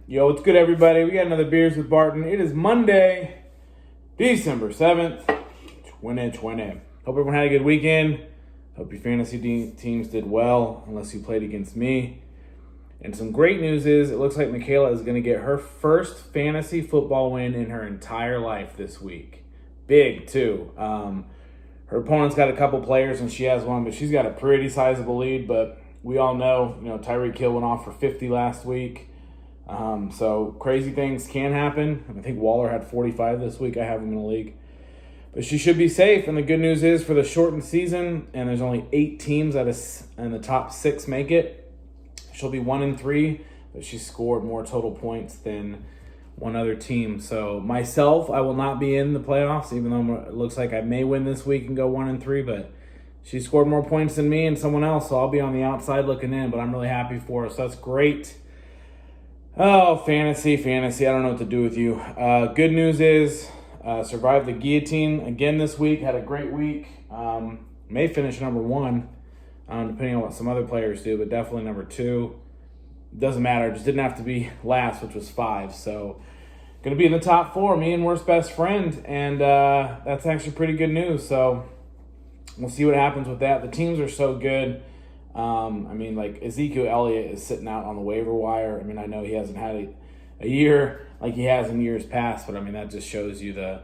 Yo, what's good, everybody? We got another Beers with Barton. It is Monday, December 7th, 2020. Hope everyone had a good weekend. Hope your fantasy teams did well, unless you played against me. And some great news is, it looks like Michaela is going to get her first fantasy football win in her entire life this week. Big, too. Her opponent's got a couple players, and she has one, but she's got a pretty sizable lead. But we all know, Tyreek Hill went off for 50 last week. So crazy things can happen. I think Waller had 45 this week. I have him in the league. But she should be safe. And the good news is, for the shortened season, and there's only 8 teams that is in the top 6 make it, she'll be 1-3, but she scored more total points than one other team. So myself, I will not be in the playoffs, even though it looks like I may win this week and go 1-3, but she scored more points than me and someone else, so I'll be on the outside looking in, but I'm really happy for her. So that's great. Oh, fantasy. I don't know what to do with you. Good news is, survived the guillotine again this week. Had a great week. May finish number 1, depending on what some other players do, but definitely number 2. Doesn't matter. Just didn't have to be last, which was 5. So, going to be in the top 4, me and worst best friend, and that's actually pretty good news. So, we'll see what happens with that. The teams are so good. Ezekiel Elliott is sitting out on the waiver wire. I know he hasn't had a year like he has in years past, but that just shows you the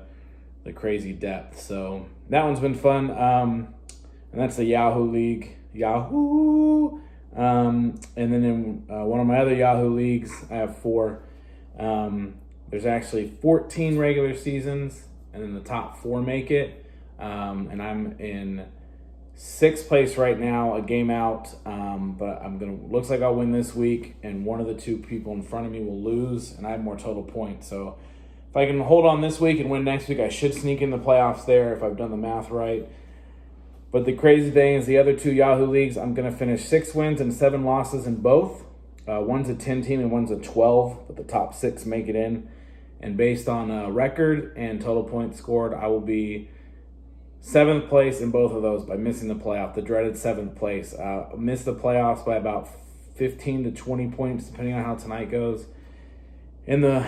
crazy depth. So that one's been fun. And that's the Yahoo League. Yahoo! And then in one of my other Yahoo leagues, I have 4. There's actually 14 regular seasons, and then the top 4 make it. And I'm in 6th place right now, a game out, but looks like I'll win this week, and one of the 2 people in front of me will lose, and I have more total points. So if I can hold on this week and win next week, I should sneak in the playoffs there if I've done the math right. But the crazy thing is, the other 2 Yahoo leagues, I'm going to finish 6 wins and 7 losses in both. One's a 10 team and one's a 12, but the top 6 make it in. And based on record and total points scored, I will be 7th place in both of those by missing the playoff, the dreaded 7th place. Missed the playoffs by about 15 to 20 points, depending on how tonight goes. In the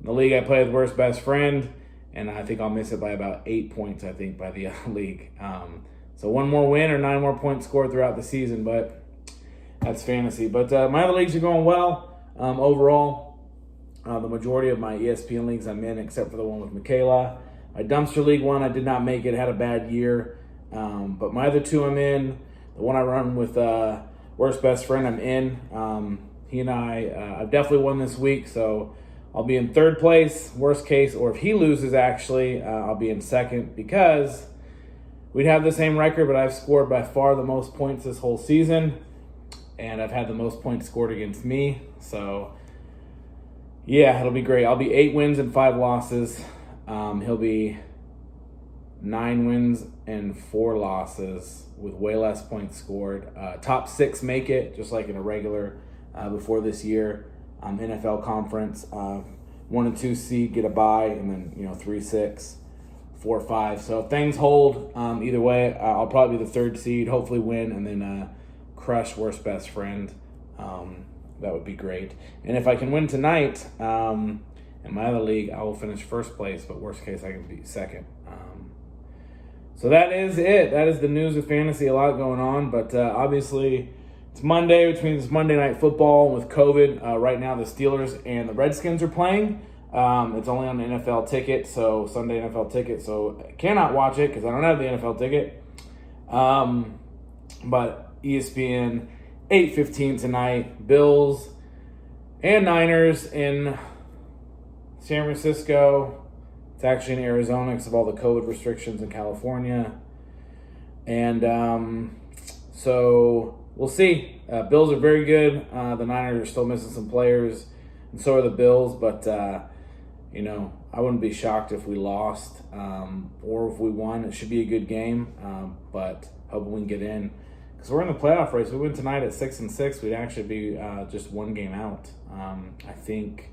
league, I play with worst best friend, and I think I'll miss it by about 8 points, by the league. So 1 more win or 9 more points scored throughout the season, but that's fantasy. But my other leagues are going well. Overall, the majority of my ESPN leagues I'm in, except for the one with Michaela. My dumpster league one, I did not make it, had a bad year. But my other 2 I'm in. The one I run with worst best friend, I'm in. He and I've definitely won this week, so I'll be in 3rd place, worst case. Or if he loses, actually, I'll be in 2nd, because we'd have the same record, but I've scored by far the most points this whole season. And I've had the most points scored against me. So, yeah, it'll be great. I'll be 8 wins and 5 losses. He'll be 9 wins and 4 losses with way less points scored. Top 6 make it, just like in a regular before this year. NFL conference, 1 and 2 seed get a bye, and then 3, 6, 4, 5. So if things hold, either way, I'll probably be the 3rd seed, hopefully win, and then crush worst best friend. That would be great. And if I can win tonight, in my other league, I will finish 1st place, but worst case, I can be 2nd. So that is it. That is the news of fantasy. A lot going on, but obviously it's Monday, which means it's Monday Night Football with COVID. Right now, the Steelers and the Redskins are playing. It's only on the NFL ticket, so Sunday NFL ticket, so I cannot watch it because I don't have the NFL ticket. But ESPN, 8:15 tonight, Bills and Niners in San Francisco. It's actually in Arizona because of all the COVID restrictions in California. And so we'll see. Bills are very good. The Niners are still missing some players, and so are the Bills. But, I wouldn't be shocked if we lost or if we won. It should be a good game, but hoping we can get in. Because we're in the playoff race. We win tonight at 6-6. We'd actually be just 1 game out. I think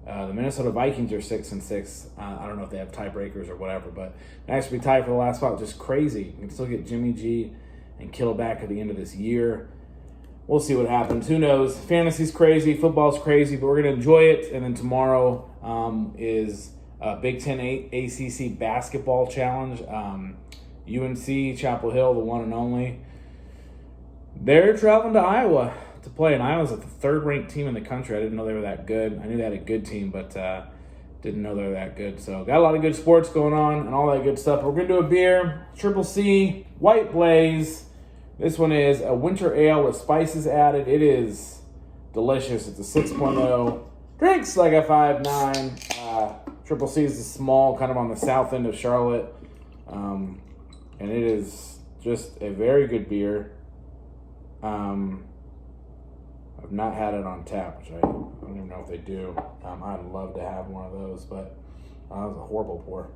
the Minnesota Vikings are 6-6. I don't know if they have tiebreakers or whatever, but they actually be tied for the last spot. Just crazy. You can still get Jimmy G and Kittle back at the end of this year. we'll see what happens. Who knows? Fantasy's crazy, football's crazy, but we're going to enjoy it. And then tomorrow is Big Ten ACC basketball challenge. UNC, Chapel Hill, the one and only. They're traveling to Iowa to play, and Iowa's the third-ranked team in the country. I didn't know they were that good. I knew they had a good team, but didn't know they were that good. So got a lot of good sports going on and all that good stuff. We're going to do a beer, Triple C, White Blaze. This one is a winter ale with spices added. It is delicious. It's a 6.0. Drinks like a 5.9. Triple C is small, kind of on the south end of Charlotte. And it is just a very good beer. I've not had it on tap, which I don't even know if they do. I'd love to have one of those, but that was a horrible pour.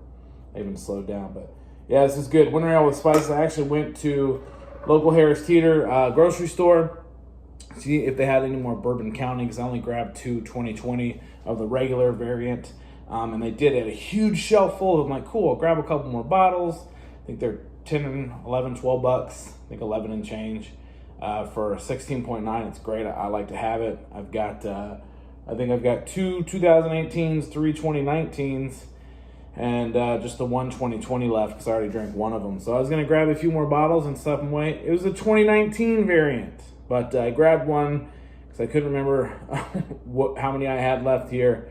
I even slowed down, but yeah, this is good. Winter ale with spices. I actually went to local Harris Teeter grocery store, see if they had any more Bourbon County, because I only grabbed 2 2020 of the regular variant, and they did. They had a huge shelf full. I'm like, cool, I'll grab a couple more bottles. I think they're 10, 11, 12 bucks. I think 11 and change. For 16.9, it's great. I like to have it. I've got, I think I've got 2 2018s, 3 2019s, and just the 1 2020 left because I already drank one of them. So I was going to grab a few more bottles and stuff and wait. It was a 2019 variant, but I grabbed one because I couldn't remember how many I had left here.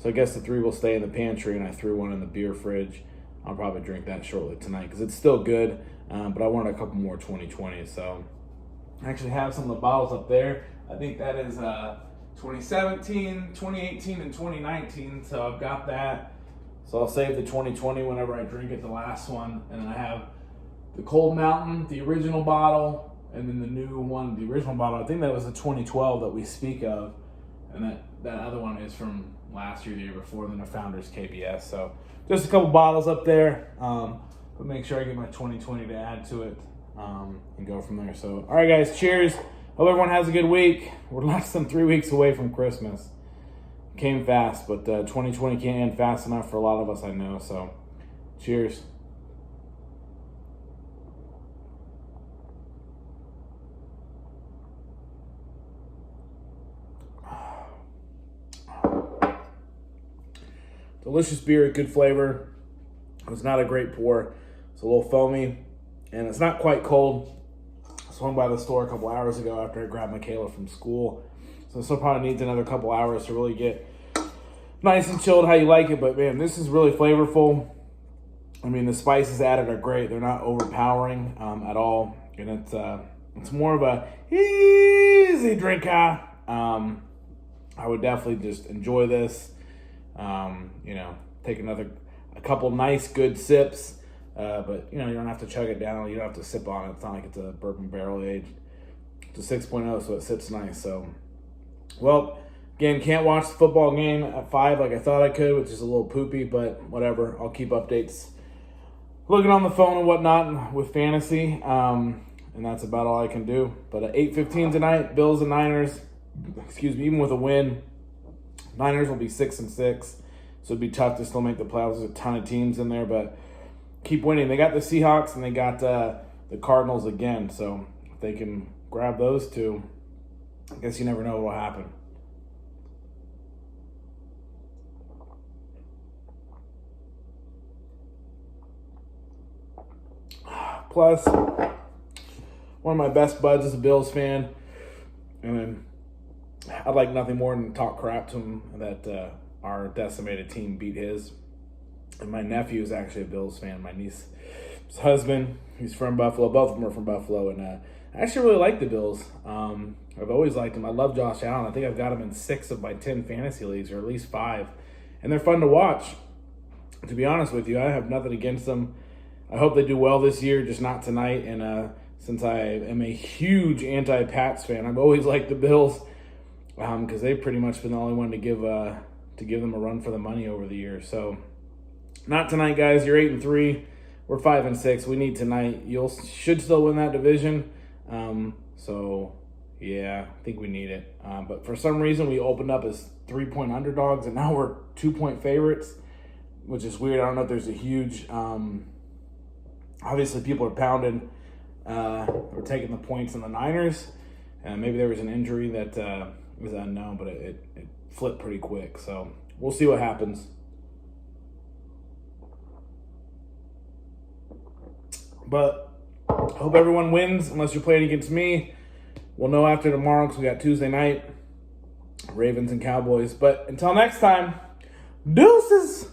So I guess the 3 will stay in the pantry, and I threw one in the beer fridge. I'll probably drink that shortly tonight because it's still good, but I wanted a couple more 2020s, so I actually have some of the bottles up there. I think that is 2017, 2018, and 2019. So I've got that. So I'll save the 2020 whenever I drink it, the last one. And then I have the Cold Mountain, the original bottle, and then the new one, the original bottle. I think that was the 2012 that we speak of. And that other one is from last year, the year before, then the Founders KBS. So just a couple bottles up there. But make sure I get my 2020 to add to it. And go from there. So, all right, guys, cheers. Hope everyone has a good week. We're less than 3 weeks away from Christmas. Came fast, but 2020 can't end fast enough for a lot of us, I know. So, cheers. Delicious beer, good flavor. It's not a great pour. It's a little foamy. And it's not quite cold. I swung by the store a couple hours ago after I grabbed Michaela from school. So it still probably needs another couple hours to really get nice and chilled how you like it. But man, this is really flavorful. I mean, the spices added are great. They're not overpowering at all. And it's more of a easy drink. I would definitely just enjoy this. Take a couple nice good sips. But, you don't have to chug it down. You don't have to sip on it. It's not like it's a bourbon barrel aged. It's a 6.0, so it sips nice. So, well, again, can't watch the football game at 5 like I thought I could, which is a little poopy, but whatever. I'll keep updates. Looking on the phone and whatnot with fantasy, and that's about all I can do. But at 8:15 tonight, Bills and Niners, even with a win, Niners will be 6-6. So it'd be tough to still make the playoffs. There's a ton of teams in there, but keep winning. They got the Seahawks and they got the Cardinals again. So if they can grab those two, I guess you never know what will happen. Plus, one of my best buds is a Bills fan. And then I'd like nothing more than talk crap to him that our decimated team beat his. And my nephew is actually a Bills fan. My niece's husband, he's from Buffalo. Both of them are from Buffalo. And I actually really like the Bills. I've always liked them. I love Josh Allen. I think I've got him in 6 of my 10 fantasy leagues, or at least 5. And they're fun to watch. To be honest with you, I have nothing against them. I hope they do well this year, just not tonight. And since I am a huge anti-Pats fan, I've always liked the Bills because they've pretty much been the only one to give them a run for the money over the years. So, not tonight, guys. You're 8-3. We're 5-6. We need tonight. You should still win that division. So, yeah, I think we need it. But for some reason, we opened up as 3-point underdogs, and now we're 2-point favorites, which is weird. I don't know if there's a huge obviously, people are pounding or taking the points in the Niners. Maybe there was an injury that was unknown, but it flipped pretty quick. So we'll see what happens. But hope everyone wins, unless you're playing against me. We'll know after tomorrow because we got Tuesday night, Ravens and Cowboys. But until next time, deuces.